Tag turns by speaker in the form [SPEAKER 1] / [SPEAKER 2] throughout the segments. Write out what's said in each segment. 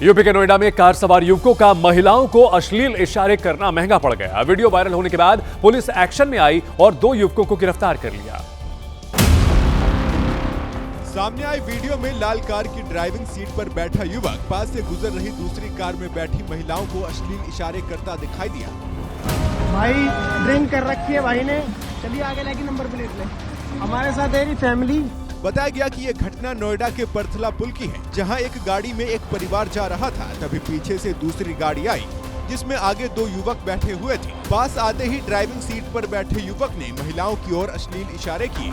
[SPEAKER 1] UP के नोएडा में car सवार युवकों का महिलाओं को अश्लील इशारे करना महंगा पड़ गया। वीडियो वायरल होने के बाद पुलिस एक्शन में आई और 2 युवकों को गिरफ्तार कर लिया।
[SPEAKER 2] सामने आई वीडियो में लाल कार की ड्राइविंग सीट पर बैठा युवक पास से गुजर रही दूसरी कार में बैठी महिलाओं को अश्लील इशारे करता दिखाई दिया।
[SPEAKER 3] भाई ड्रिंक कर रखी है भाई ने, चलिए आगे लेके नंबर प्लेट ले। हमारे साथ है फैमिली।
[SPEAKER 2] बताया गया कि ये घटना नोएडा के परथला पुल की है, जहां एक गाड़ी में एक परिवार जा रहा था, तभी पीछे से दूसरी गाड़ी आई जिसमें आगे 2 युवक बैठे हुए थे। पास आते ही ड्राइविंग सीट पर बैठे युवक ने महिलाओं की ओर अश्लील इशारे किए।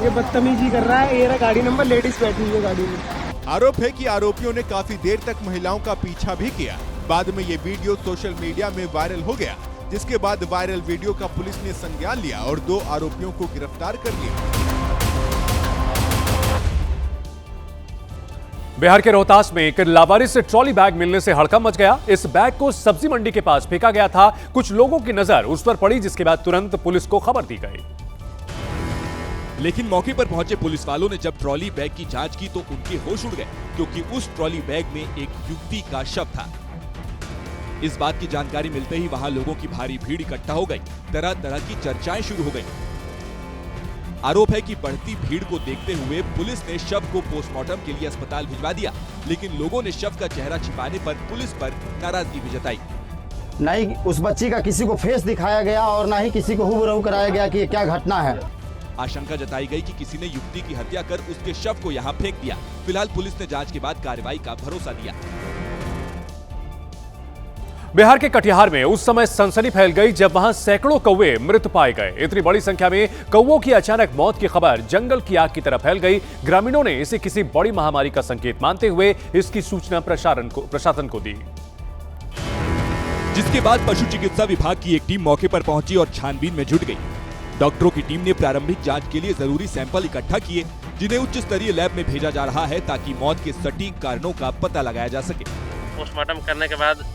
[SPEAKER 3] ये बदतमीजी कर रहा है, ये रहा गाड़ी नंबर, लेडीज बैठी हुई है गाड़ी में।
[SPEAKER 2] आरोप है कि आरोपियों ने काफी देर तक महिलाओं का पीछा भी किया। बाद में ये वीडियो सोशल मीडिया में वायरल हो गया, जिसके बाद वायरल वीडियो का पुलिस ने संज्ञान लिया और 2 आरोपियों को गिरफ्तार कर लिया।
[SPEAKER 1] बिहार के रोहतास में एक लावारिस से ट्रॉली बैग मिलने से हड़कंप मच गया। इस बैग को सब्जी मंडी के पास फेंका गया था। कुछ लोगों की नजर उस पर पड़ी, जिसके बाद तुरंत पुलिस को खबर दी गई।
[SPEAKER 4] लेकिन मौके पर पहुंचे पुलिस वालों ने जब ट्रॉली बैग की जांच की तो उनके होश उड़ गए, क्योंकि उस ट्रॉली बैग में एक युवती का शव था। इस बात की जानकारी मिलते ही वहां लोगों की भारी भीड़ इकट्ठा हो गई। तरह तरह की चर्चाएं शुरू हो गई। आरोप है कि बढ़ती भीड़ को देखते हुए पुलिस ने शव को पोस्टमार्टम के लिए अस्पताल भिजवा दिया, लेकिन लोगों ने शव का चेहरा छिपाने पर पुलिस पर नाराजगी भी जताई।
[SPEAKER 5] न ही उस बच्ची का किसी को फेस दिखाया गया और न ही किसी को हूबहू कराया गया कि ये क्या घटना है।
[SPEAKER 4] आशंका जताई गई कि किसी ने युवती की हत्या कर उसके शव को यहां फेंक दिया। फिलहाल पुलिस ने जांच के बाद कार्रवाई का भरोसा दिया।
[SPEAKER 1] बिहार के कटिहार में उस समय सनसनी फैल गई जब वहां सैकड़ों कौवे मृत पाए गए। इतनी बड़ी संख्या में कौवों की अचानक मौत की खबर जंगल की आग की तरह फैल गई। ग्रामीणों ने इसे किसी बड़ी महामारी का संकेत मानते हुए इसकी सूचना प्रशासन को दी,
[SPEAKER 4] जिसके बाद पशु चिकित्सा विभाग की एक टीम मौके पर पहुंची और छानबीन में जुट गई। डॉक्टरों की टीम ने प्रारंभिक जांच के लिए जरूरी सैंपल इकट्ठा किए, जिन्हें उच्च स्तरीय लैब में भेजा जा रहा है ताकि मौत के सटीक कारणों का पता लगाया जा सके।
[SPEAKER 6] पोस्टमार्टम करने के बाद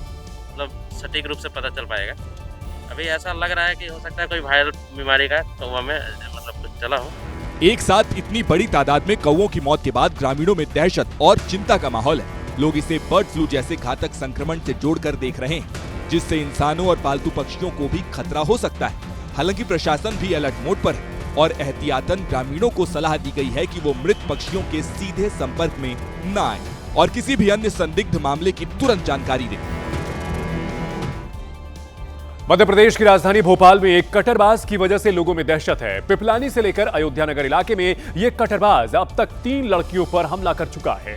[SPEAKER 6] सटीक रूप से पता चल पाएगा। अभी ऐसा लग रहा है कि हो सकता है कोई वायरल बीमारी का कौवा में कुछ चला हो।
[SPEAKER 4] एक साथ इतनी बड़ी तादाद में कौवों की मौत के बाद ग्रामीणों में दहशत और चिंता का माहौल है। लोग इसे बर्ड फ्लू जैसे घातक संक्रमण से जोड़कर देख रहे हैं, जिससे इंसानों और पालतू पक्षियों को भी खतरा हो सकता है। हालांकि प्रशासन भी अलर्ट मोड पर है और एहतियातन ग्रामीणों को सलाह दी गई है कि वो मृत पक्षियों के सीधे संपर्क में न आए और किसी भी अन्य संदिग्ध मामले की तुरंत जानकारी दें।
[SPEAKER 1] मध्य प्रदेश की राजधानी भोपाल में एक कटरबाज की वजह से लोगों में दहशत है। पिपलानी से लेकर अयोध्या नगर इलाके में यह कटरबाज अब तक 3 लड़कियों पर हमला कर चुका है।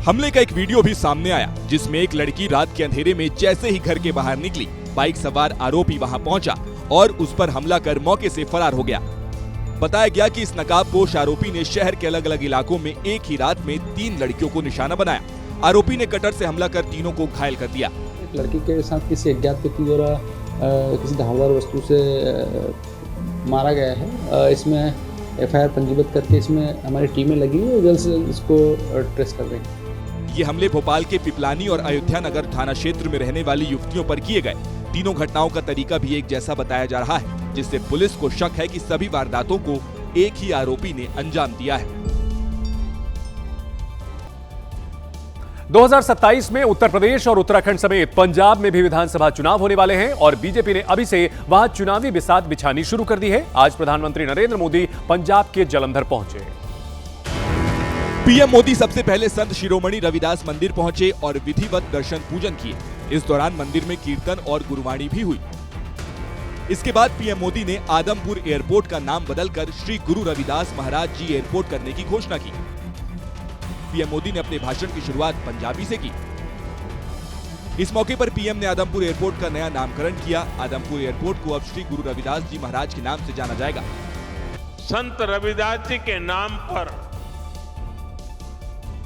[SPEAKER 4] हमले का एक वीडियो भी सामने आया, जिसमें एक लड़की रात के अंधेरे में जैसे ही घर के बाहर निकली, बाइक सवार आरोपी वहां पहुंचा और उस पर हमला कर मौके से फरार हो गया। बताया गया कि इस नकाबपोश आरोपी ने शहर के अलग अलग इलाकों में एक ही रात में 3 लड़कियों को निशाना बनाया। आरोपी ने कटर से हमला कर तीनों को घायल कर दिया।
[SPEAKER 7] लड़की के साथ किसी अज्ञात व्यक्ति द्वारा किसी धारदार वस्तु से मारा गया है। इसमें FIR पंजीबद्ध करके इसमें हमारी टीमें लगी हुई है, जल्द से जल्द इसको ट्रेस कर देंगे।
[SPEAKER 4] ये हमले भोपाल के पिपलानी और अयोध्या नगर थाना क्षेत्र में रहने वाली युवतियों पर किए गए। तीनों घटनाओं का तरीका भी एक जैसा बताया जा रहा है, जिससे पुलिस को शक है कि सभी वारदातों को एक ही आरोपी ने अंजाम दिया है।
[SPEAKER 1] 2027 में उत्तर प्रदेश और उत्तराखंड समेत पंजाब में भी विधानसभा चुनाव होने वाले हैं और बीजेपी ने अभी से वहां चुनावी बिसात बिछानी शुरू कर दी है। आज प्रधानमंत्री नरेंद्र मोदी पंजाब के जलंधर पहुंचे।
[SPEAKER 4] पीएम मोदी सबसे पहले संत शिरोमणि रविदास मंदिर पहुंचे और विधिवत दर्शन पूजन किए। इस दौरान मंदिर में कीर्तन और गुरुवाणी भी हुई। इसके बाद पीएम मोदी ने आदमपुर एयरपोर्ट का नाम बदलकर श्री गुरु रविदास महाराज जी एयरपोर्ट करने की घोषणा की। पीएम मोदी ने अपने भाषण की शुरुआत पंजाबी से की। इस मौके पर पीएम ने आदमपुर एयरपोर्ट का नया नामकरण किया। आदमपुर एयरपोर्ट को अब श्री गुरु रविदास जी महाराज के नाम से जाना जाएगा।
[SPEAKER 8] संत रविदास जी के नाम पर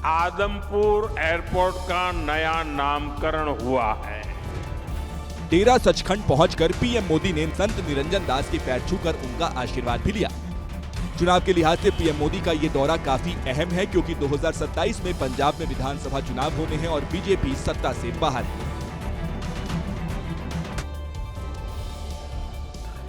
[SPEAKER 8] आदमपुर एयरपोर्ट का नया नामकरण हुआ है।
[SPEAKER 4] डेरा सचखंड पहुंचकर पीएम मोदी ने संत निरंजन दास के पैर छूकर उनका आशीर्वाद भी लिया। चुनाव के लिहाज से पीएम मोदी का ये दौरा काफी अहम है, क्योंकि 2027 में पंजाब में विधानसभा चुनाव होने हैं और बीजेपी सत्ता से बाहर है।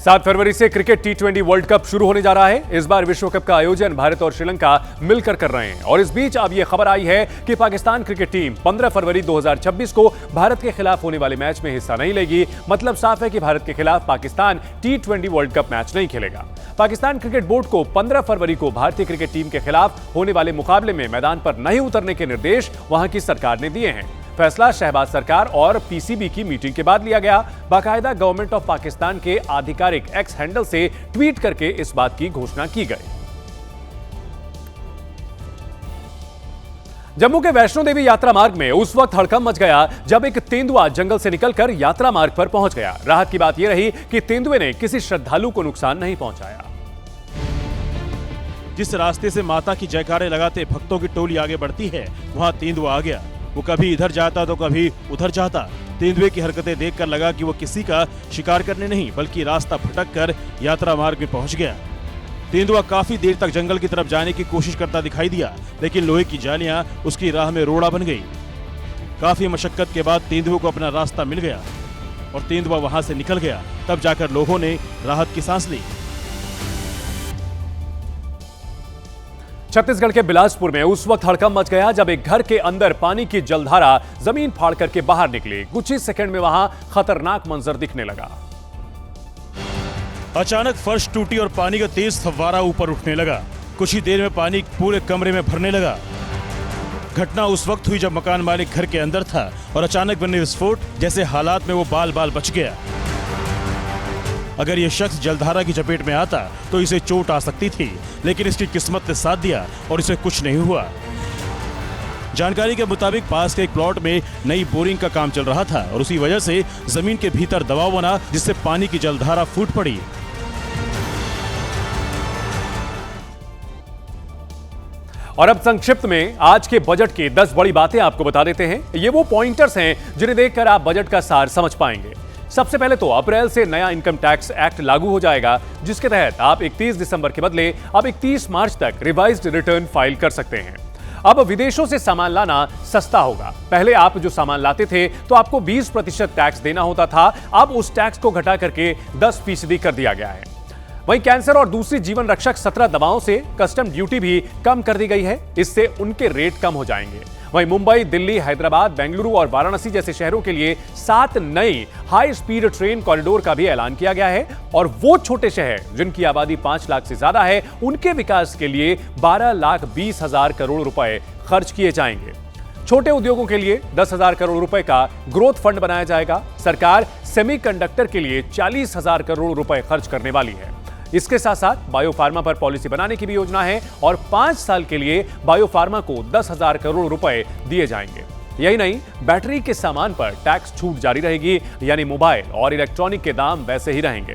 [SPEAKER 1] 7 फरवरी से क्रिकेट T20 वर्ल्ड कप शुरू होने जा रहा है। इस बार विश्व कप का आयोजन भारत और श्रीलंका मिलकर कर रहे हैं और इस बीच अब यह खबर आई है कि पाकिस्तान क्रिकेट टीम 15 फरवरी 2026 को भारत के खिलाफ होने वाले मैच में हिस्सा नहीं लेगी। मतलब साफ है कि भारत के खिलाफ Pakistan T20 world cup match नहीं खेलेगा। पाकिस्तान क्रिकेट बोर्ड को 15 फरवरी को भारतीय क्रिकेट टीम के खिलाफ होने वाले मुकाबले में मैदान पर नहीं उतरने के निर्देश वहां की सरकार ने दिए हैं। फैसला शहबाज सरकार और पीसीबी की मीटिंग के बाद लिया गया। बाकायदा गवर्नमेंट ऑफ पाकिस्तान के आधिकारिक एक्स हैंडल से ट्वीट करके इस बात की घोषणा की गई। जम्मू के वैष्णो देवी यात्रा मार्ग में उस वक्त हड़कंप मच गया जब एक तेंदुआ जंगल से निकलकर यात्रा मार्ग पर पहुंच गया। राहत की बात यह रही कि तेंदुए ने किसी श्रद्धालु को नुकसान नहीं पहुंचाया।
[SPEAKER 9] जिस रास्ते से माता की जयकारे लगाते भक्तों की टोली आगे बढ़ती है, वहां तेंदुआ आ गया। वो कभी इधर जाता तो कभी उधर जाता। तेंदुए की हरकतें देखकर लगा कि वो किसी का शिकार करने नहीं बल्कि रास्ता भटक कर यात्रा मार्ग में पहुंच गया। तेंदुआ काफी देर तक जंगल की तरफ जाने की कोशिश करता दिखाई दिया, लेकिन लोहे की जालियां उसकी राह में रोड़ा बन गई। काफी मशक्कत के बाद तेंदुए को अपना रास्ता मिल गया और तेंदुआ वहां से निकल गया। तब जाकर लोगों ने राहत की सांस ली।
[SPEAKER 1] छत्तीसगढ़ के बिलासपुर में उस वक्त हड़कंप मच गया जब एक घर के अंदर पानी की जलधारा जमीन फाड़ करके बाहर निकली। कुछ ही सेकंड में वहां खतरनाक मंजर दिखने लगा।
[SPEAKER 9] अचानक फर्श टूटी और पानी का तेज फव्वारा ऊपर उठने लगा। कुछ ही देर में पानी पूरे कमरे में भरने लगा। घटना उस वक्त हुई जब मकान मालिक घर के अंदर था और अचानक बने विस्फोट जैसे हालात में वो बाल बाल बच गया। अगर यह शख्स जलधारा की चपेट में आता तो इसे चोट आ सकती थी, लेकिन इसकी किस्मत ने साथ दिया और इसे कुछ नहीं हुआ। जानकारी के मुताबिक पास के एक प्लॉट में नई बोरिंग का काम चल रहा था और उसी वजह से जमीन के भीतर दबाव बना जिससे पानी की जलधारा फूट पड़ी।
[SPEAKER 1] और अब संक्षिप्त में आज के बजट की 10 बड़ी बातें आपको बता देते हैं। ये वो पॉइंटर्स हैं जिन्हें देखकर आप बजट का सार समझ पाएंगे। सबसे पहले तो अप्रैल से नया इनकम टैक्स एक्ट लागू हो जाएगा, जिसके तहत आप 31 दिसंबर के बदले अब 31 मार्च तक रिवाइज्ड रिटर्न फाइल कर सकते हैं। अब विदेशों से सामान लाना सस्ता होगा। पहले आप जो सामान लाते थे तो आपको 20% टैक्स देना होता था, अब उस टैक्स को घटा करके 10% कर दिया गया है। वहीं कैंसर और दूसरी जीवन रक्षक 17 दवाओं से कस्टम ड्यूटी भी कम कर दी गई है, इससे उनके रेट कम हो जाएंगे। वहीं मुंबई, दिल्ली, हैदराबाद, बेंगलुरु और वाराणसी जैसे शहरों के लिए 7 नई हाई स्पीड ट्रेन कॉरिडोर का भी ऐलान किया गया है और वो छोटे शहर जिनकी आबादी 5 लाख से ज्यादा है, उनके विकास के लिए 12,20,000 करोड़ रुपए खर्च किए जाएंगे। छोटे उद्योगों के लिए 10,000 करोड़ रुपए का ग्रोथ फंड बनाया जाएगा। सरकार सेमीकंडक्टर के लिए 40,000 करोड़ रुपए खर्च करने वाली है। इसके साथ साथ बायोफार्मा पर पॉलिसी बनाने की भी योजना है और 5 साल के लिए बायोफार्मा को 10,000 करोड़ रुपए दिए जाएंगे। यही नहीं, बैटरी के सामान पर टैक्स छूट जारी रहेगी, यानी मोबाइल और इलेक्ट्रॉनिक के दाम वैसे ही रहेंगे।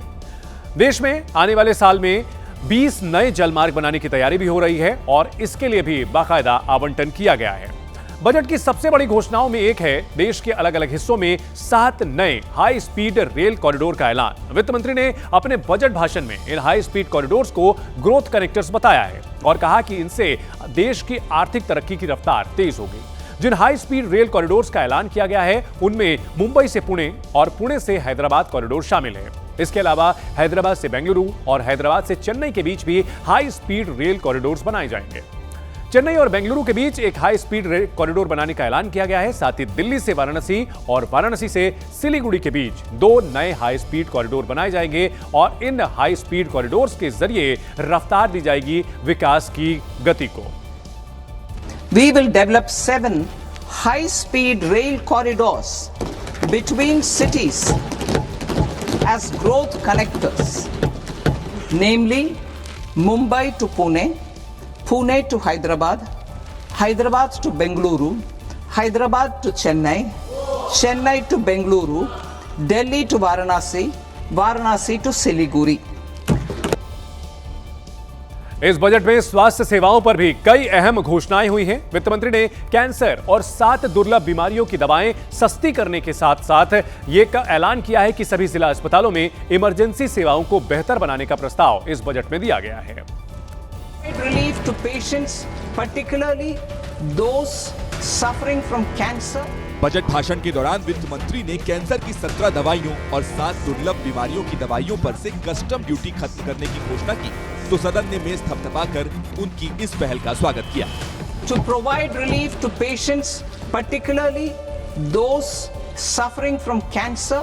[SPEAKER 1] देश में आने वाले साल में 20 नए जलमार्ग बनाने की तैयारी भी हो रही है और इसके लिए भी बाकायदा आवंटन किया गया है। बजट की सबसे बड़ी घोषणाओं में एक है देश के अलग अलग हिस्सों में 7 नए हाई स्पीड रेल कॉरिडोर का ऐलान। वित्त मंत्री ने अपने बजट भाषण में इन हाई स्पीड कॉरिडोर्स को ग्रोथ कनेक्टर्स बताया है और कहा कि इनसे देश की आर्थिक तरक्की की रफ्तार तेज होगी। जिन हाई स्पीड रेल कॉरिडोर्स का ऐलान किया गया है उनमें मुंबई से पुणे और पुणे से हैदराबाद कॉरिडोर शामिल है। इसके अलावा हैदराबाद से बेंगलुरु और हैदराबाद से चेन्नई के बीच भी हाई स्पीड रेल कॉरिडोर्स बनाए जाएंगे। चेन्नई और बेंगलुरु के बीच एक हाई स्पीड रेल कॉरिडोर बनाने का ऐलान किया गया है। साथ ही दिल्ली से वाराणसी और वाराणसी से सिलीगुड़ी के बीच 2 नए हाई स्पीड कॉरिडोर बनाए जाएंगे और इन हाई स्पीड कॉरिडोर्स के जरिए रफ्तार दी जाएगी विकास की गति को।
[SPEAKER 10] We will develop 7 high speed rail corridors between cities as growth connectors, namely Mumbai to Pune, Pune to Hyderabad, Hyderabad to Bengaluru, Hyderabad to Chennai, Chennai to Bengaluru, Delhi to Varanasi, Varanasi to Siliguri.
[SPEAKER 1] इस budget में स्वास्थ्य सेवाओं पर भी कई अहम घोषणाएं हुई हैं। वित्त मंत्री ने कैंसर और 7 दुर्लभ बीमारियों की दवाएं सस्ती करने के साथ साथ ये ऐलान किया है कि सभी जिला अस्पतालों में इमरजेंसी सेवाओं को बेहतर बनाने का प्रस्ताव इस बजट में दिया गया है।
[SPEAKER 10] Relief to patients, particularly those suffering from cancer
[SPEAKER 4] budget भाषण के दौरान वित्त मंत्री ने कैंसर की 17 दवाइयों और 7 दुर्लभ बीमारियों की दवाइयों पर से कस्टम ड्यूटी खत्म करने की घोषणा की, तो सदन ने मेज थपथपाकर उनकी इस पहल का स्वागत किया।
[SPEAKER 10] To provide relief to patients, particularly those suffering from cancer,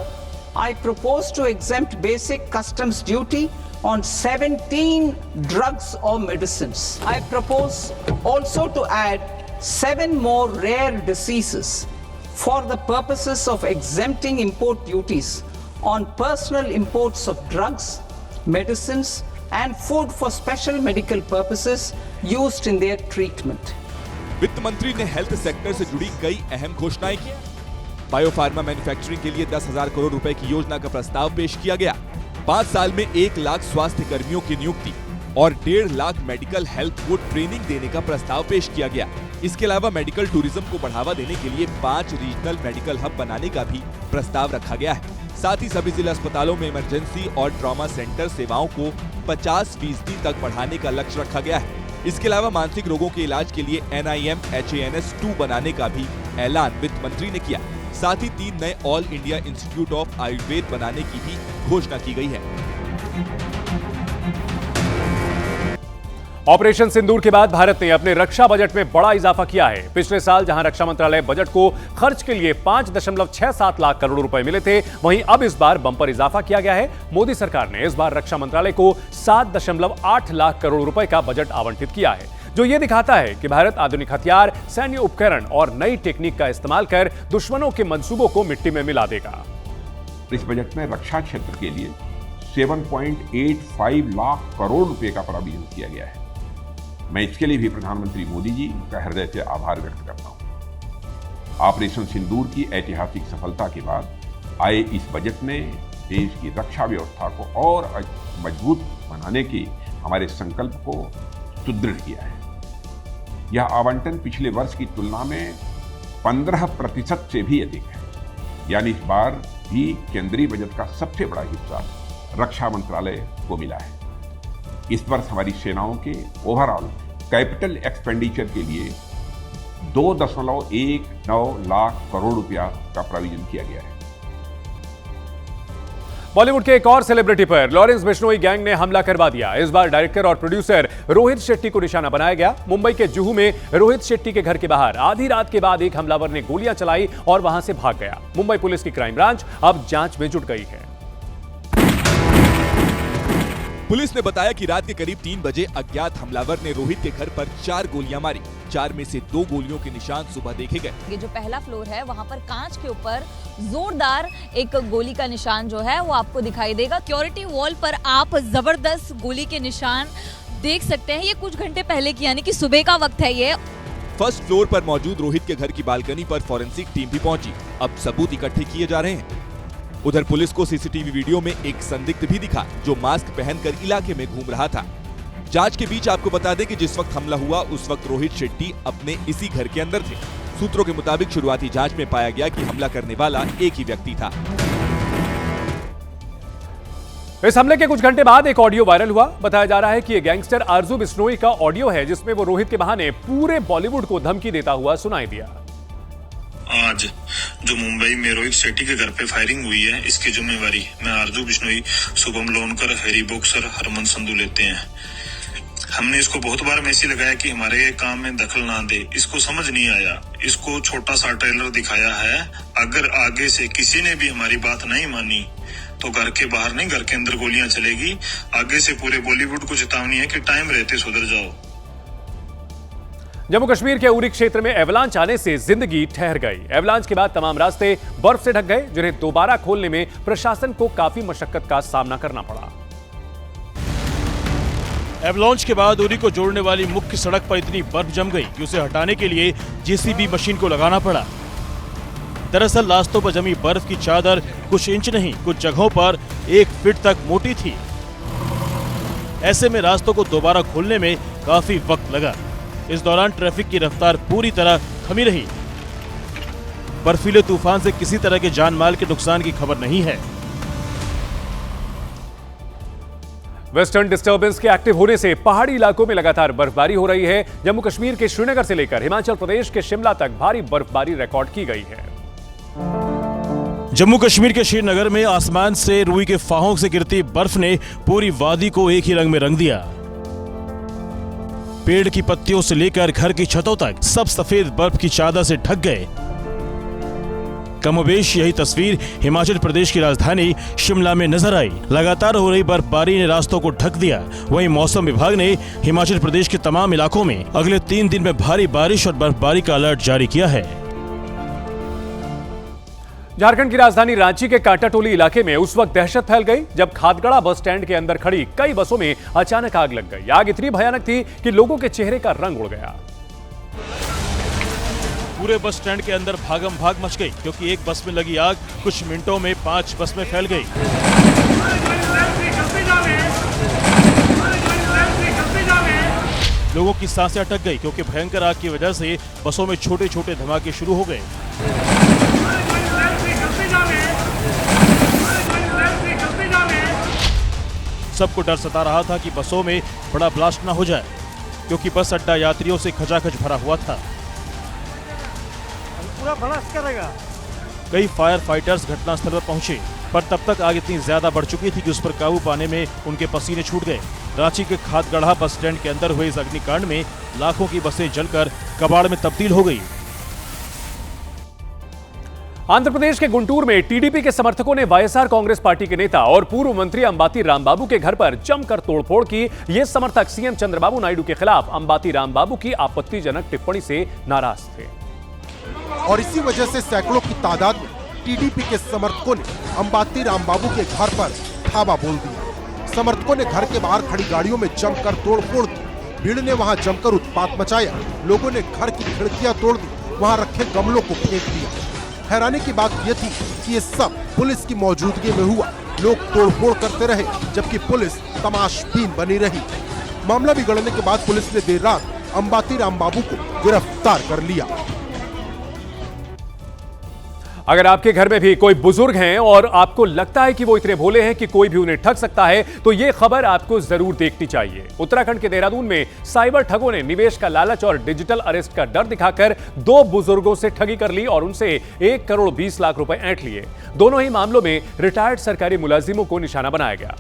[SPEAKER 10] I propose to exempt basic customs duty on 17 drugs or medicines. I propose also to add 7 more rare diseases for the purposes of exempting import duties on personal imports of drugs, medicines and food for special medical purposes used in their treatment.
[SPEAKER 4] वित्त मंत्री ने health sector से जुड़ी कई अहम घोषणाएं की। Biopharma manufacturing के लिए 10,000 करोड़ रुपए की योजना का प्रस्ताव पेश किया गया। 5 साल में 1 लाख स्वास्थ्य कर्मियों की नियुक्ति और 1.5 लाख मेडिकल हेल्थ को ट्रेनिंग देने का प्रस्ताव पेश किया गया। इसके अलावा मेडिकल टूरिज्म को बढ़ावा देने के लिए 5 रीजनल मेडिकल हब बनाने का भी प्रस्ताव रखा गया है। साथ ही सभी जिला अस्पतालों में इमरजेंसी और ट्रॉमा सेंटर सेवाओं को 50% तक बढ़ाने का लक्ष्य रखा गया है। इसके अलावा मानसिक रोगों के इलाज के लिए NIMHANS2 बनाने का भी ऐलान वित्त मंत्री ने किया। साथ ही 3 नए all India institute of Ayurveda बनाने की भी घोषणा की गई है।
[SPEAKER 1] ऑपरेशन सिंदूर के बाद भारत ने अपने रक्षा बजट में बड़ा इजाफा किया है। पिछले साल जहां रक्षा मंत्रालय बजट को खर्च के लिए 5.67 लाख करोड़ रुपए मिले थे, वहीं अब इस बार बंपर इजाफा किया गया है। मोदी सरकार ने इस बार रक्षा मंत्रालय को 7.8 लाख करोड़ रुपए का बजट आवंटित किया है, जो ये दिखाता है कि भारत आधुनिक हथियार, सैन्य उपकरण और नई टेक्निक का इस्तेमाल कर दुश्मनों के मंसूबों को मिट्टी में मिला देगा।
[SPEAKER 11] इस बजट में रक्षा क्षेत्र के लिए 7.85 लाख करोड़ रुपए का प्रावधान किया गया है। मैं इसके लिए भी प्रधानमंत्री मोदी जी का हृदय से आभार व्यक्त करता हूं। ऑपरेशन सिंदूर की ऐतिहासिक सफलता के बाद आए इस बजट ने देश की रक्षा व्यवस्था को और मजबूत बनाने के हमारे संकल्प को सुदृढ़ किया है। यह आवंटन पिछले वर्ष की तुलना में 15% से भी अधिक है, यानी इस बार भी केंद्रीय बजट का सबसे बड़ा हिस्सा रक्षा मंत्रालय को मिला है। इस वर्ष हमारी सेनाओं के ओवरऑल कैपिटल एक्सपेंडिचर के लिए 2.19 लाख करोड़ रुपया का प्रावधान किया गया है।
[SPEAKER 1] बॉलीवुड के एक और सेलिब्रिटी पर लॉरेंस बिश्नोई गैंग ने हमला करवा दिया। इस बार डायरेक्टर और प्रोड्यूसर रोहित शेट्टी को निशाना बनाया गया। मुंबई के जुहू में रोहित शेट्टी के घर के बाहर आधी रात के बाद एक हमलावर ने गोलियां चलाई और वहां से भाग गया। मुंबई पुलिस की क्राइम ब्रांच अब जांच में जुट गई है।
[SPEAKER 4] पुलिस ने बताया कि रात के करीब 3 बजे अज्ञात हमलावर ने रोहित के घर पर 4 गोलियां मारी। 4 में से 2 गोलियों के निशान सुबह देखे गए।
[SPEAKER 12] ये जो पहला फ्लोर है वहाँ पर कांच के ऊपर जोरदार एक गोली का निशान जो है वो आपको दिखाई देगा। सिक्योरिटी वॉल पर आप जबरदस्त गोली के निशान देख सकते हैं। ये कुछ घंटे पहले की, यानी कि सुबह का वक्त है ये।
[SPEAKER 4] फर्स्ट फ्लोर पर मौजूद रोहित के घर की बालकनी पर फॉरेंसिक टीम भी पहुंची। अब सबूत इकट्ठे किए जा रहे हैं। उधर पुलिस को सीसीटीवी वीडियो में एक संदिग्ध भी दिखा जो मास्क पहनकर इलाके में घूम रहा था। जांच के बीच आपको बता दें कि जिस वक्त हमला हुआ उस वक्त रोहित शेट्टी अपने इसी घर के अंदर थे। सूत्रों के मुताबिक शुरुआती जांच में पाया गया कि हमला करने वाला एक ही व्यक्ति था।
[SPEAKER 1] इस हमले के कुछ घंटे बाद एक ऑडियो वायरल हुआ। बताया जा रहा है कि यह गैंगस्टर आरजू बिश्नोई का ऑडियो है, जिसमें वो रोहित के बहाने पूरे बॉलीवुड को धमकी देता हुआ सुनाई दिया।
[SPEAKER 13] आज जो मुंबई में रोहित शेट्टी के घर पे फायरिंग हुई है, इसकी जिम्मेवारी मैं आरजू बिश्नोई, शुभम लोनकर, हैरी बॉक्सर, हरमन संधू लेते हैं। हमने इसको बहुत बार मैसेज लगाया कि हमारे काम में दखल ना दे, इसको समझ नहीं आया। इसको छोटा सा ट्रेलर दिखाया है। अगर आगे से किसी ने भी हमारी बात नहीं मानी तो घर के बाहर नहीं, घर के अंदर गोलियां चलेगी। आगे से पूरे बॉलीवुड को चेतावनी है कि टाइम रहते सुधर जाओ।
[SPEAKER 1] जम्मू कश्मीर के उरी क्षेत्र में एवलांच आने से जिंदगी ठहर गई। एवलांच के बाद तमाम रास्ते बर्फ से ढक गए, जिन्हें दोबारा खोलने में प्रशासन को काफी मशक्कत का सामना करना पड़ा।
[SPEAKER 9] एवलांच के बाद उरी को जोड़ने वाली मुख्य सड़क पर इतनी बर्फ जम गई कि उसे हटाने के लिए जेसीबी मशीन को लगाना पड़ा। दरअसल रास्तों पर जमी बर्फ की चादर कुछ इंच नहीं, कुछ जगहों पर 1 फीट तक मोटी थी। ऐसे में रास्तों को दोबारा खोलने में काफी वक्त लगा। इस दौरान ट्रैफिक की रफ्तार पूरी तरह थमी रही। बर्फीले तूफान से किसी तरह के जान माल के नुकसान की खबर नहीं है।
[SPEAKER 1] वेस्टर्न डिस्टर्बेंस के एक्टिव होने से पहाड़ी इलाकों में लगातार बर्फबारी हो रही है। जम्मू कश्मीर के श्रीनगर से लेकर हिमाचल प्रदेश के शिमला तक भारी बर्फबारी रिकॉर्ड की गई है।
[SPEAKER 9] जम्मू कश्मीर के श्रीनगर में आसमान से रुई के फाहों से गिरती बर्फ ने पूरी वादी को एक ही रंग में रंग दिया। पेड़ की पत्तियों से लेकर घर की छतों तक सब सफेद बर्फ की चादर से ढक गए। कमोबेश यही तस्वीर हिमाचल प्रदेश की राजधानी शिमला में नजर आई। लगातार हो रही बर्फबारी ने रास्तों को ढक दिया। वहीं मौसम विभाग ने हिमाचल प्रदेश के तमाम इलाकों में अगले 3 दिन में भारी बारिश और बर्फबारी का अलर्ट जारी किया है।
[SPEAKER 1] झारखंड की राजधानी रांची के कांटाटोली इलाके में उस वक्त दहशत फैल गई जब खादगड़ा बस स्टैंड के अंदर खड़ी कई बसों में अचानक आग लग गई। आग इतनी भयानक थी कि लोगों के चेहरे का रंग उड़ गया।
[SPEAKER 9] पूरे बस स्टैंड के अंदर भागम भाग मच गई क्योंकि एक बस में लगी आग कुछ मिनटों में 5 बस में फैल गई। लोगों की सांसें अटक गई क्योंकि भयंकर आग की वजह से बसों में छोटे छोटे धमाके शुरू हो गए। सबको डर सता रहा था कि बसों में बड़ा ब्लास्ट ना हो जाए क्योंकि बस अड्डा यात्रियों से खचाखच भरा हुआ था।
[SPEAKER 3] पूरा ब्लास्ट करेगा।
[SPEAKER 9] कई फायर फाइटर्स घटनास्थल पर पहुंचे पर तब तक आग इतनी ज्यादा बढ़ चुकी थी कि उस पर काबू पाने में उनके पसीने छूट गए। रांची के खादगढ़ा बस स्टैंड के अंदर हुए इस अग्निकांड में लाखों की बसें जलकर कबाड़ में तब्दील हो गई।
[SPEAKER 1] आंध्र प्रदेश के गुंटूर में टीडीपी के समर्थकों ने वाईएसआर कांग्रेस पार्टी के नेता और पूर्व मंत्री अंबाती रामबाबू के घर पर जमकर तोड़फोड़ की। ये समर्थक सीएम चंद्रबाबू नायडू के खिलाफ अंबाती रामबाबू की आपत्तिजनक टिप्पणी से नाराज थे
[SPEAKER 14] और इसी वजह से सैकड़ों की तादाद में टीडीपी के समर्थकों ने अंबाती रामबाबू के घर पर धावा बोल दिया। समर्थकों ने घर के बाहर खड़ी गाड़ियों में जमकर तोड़फोड़ की। भीड़ ने वहां जमकर उत्पात मचाया। लोगों ने घर की खिड़कियां तोड़ दी, वहां रखे गमलों को फेंक दिया। हैरानी की बात यह थी कि ये सब पुलिस की मौजूदगी में हुआ। लोग तोड़फोड़ करते रहे जबकि पुलिस तमाशबीन बनी रही। मामला बिगड़ने के बाद पुलिस ने देर रात अंबाती रामबाबू को गिरफ्तार कर लिया।
[SPEAKER 1] अगर आपके घर में भी कोई बुजुर्ग हैं और आपको लगता है कि वो इतने भोले हैं कि कोई भी उन्हें ठग सकता है तो ये खबर आपको जरूर देखनी चाहिए। उत्तराखंड के देहरादून में साइबर ठगों ने निवेश का लालच और डिजिटल अरेस्ट का डर दिखाकर 2 बुजुर्गों से ठगी कर ली और उनसे 1 करोड़ 20 लाख रुपए ऐंठ लिए। दोनों ही मामलों में रिटायर्ड सरकारी मुलाजिमों को निशाना बनाया गया।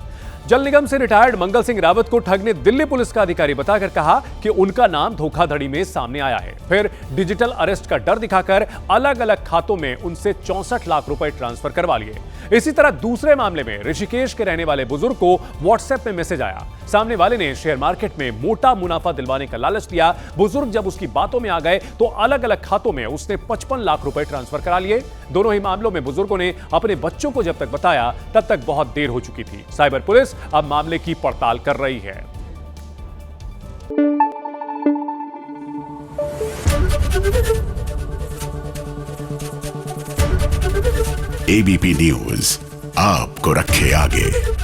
[SPEAKER 1] जल निगम से रिटायर्ड मंगल सिंह रावत को ठग ने दिल्ली पुलिस का अधिकारी बताकर कहा कि उनका नाम धोखाधड़ी में सामने आया है। फिर डिजिटल अरेस्ट का डर दिखाकर अलग अलग खातों में उनसे 64 लाख रुपए ट्रांसफर करवा लिए। इसी तरह दूसरे मामले में ऋषिकेश के रहने वाले बुजुर्ग को व्हाट्सएप में मैसेज आया। सामने वाले ने शेयर मार्केट में मोटा मुनाफा दिलवाने का लालच दिया। बुजुर्ग जब उसकी बातों में आ गए तो अलग अलग खातों में उसने 55 लाख रुपए ट्रांसफर करा लिए। दोनों ही मामलों में बुजुर्गों ने अपने बच्चों को जब तक बताया तब तक बहुत देर हो चुकी थी। साइबर पुलिस अब मामले की पड़ताल कर रही है।
[SPEAKER 15] एबीपी न्यूज आपको रखे आगे।